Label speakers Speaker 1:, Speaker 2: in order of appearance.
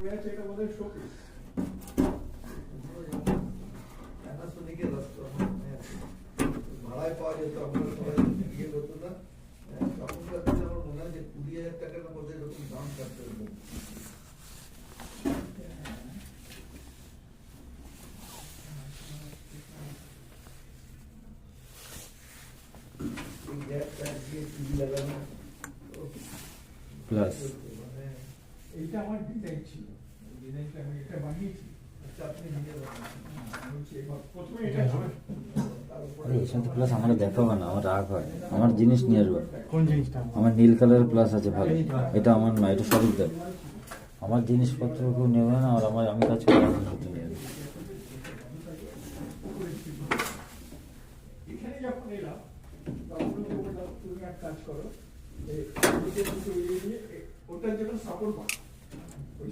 Speaker 1: এটা বোধহয় শোকেস
Speaker 2: প্যানাসোনিকের রাস্তা ভাড়ায় পাওয়া যেত, আমরা সবাই ইয়ে করতো না। তখনকার দিনে আমার মনে হয় যে 20,000 টাকার মধ্যে এরকম দাম কাটতে হতো।
Speaker 3: প্লাস
Speaker 1: এইটা আমার ডিজাইন ছিল, ডিজাইনটা আমি এটা বানিয়েছি।
Speaker 2: আচ্ছা, আপনি নিজে
Speaker 1: প্রথমে এটা
Speaker 3: আরে এর সাথে প্লাস আমার দেখাবো না, আমার রাগ হয়। আমার জিনিস নিয়ে আসবো।
Speaker 4: কোন জিনিসটা?
Speaker 3: আমার নীল কালারের প্লাস আছে ভালো, এটা আমার না, এটা সবই দেখ। আমার জিনিসপত্র কেউ নেবে না, আর আমি কাজ করে শুধু নিয়ে আসবো।
Speaker 1: এখানে যখন এলাম তখন তুমি এক কাজ করো, ওটার জন্য সাপোর্ট ওই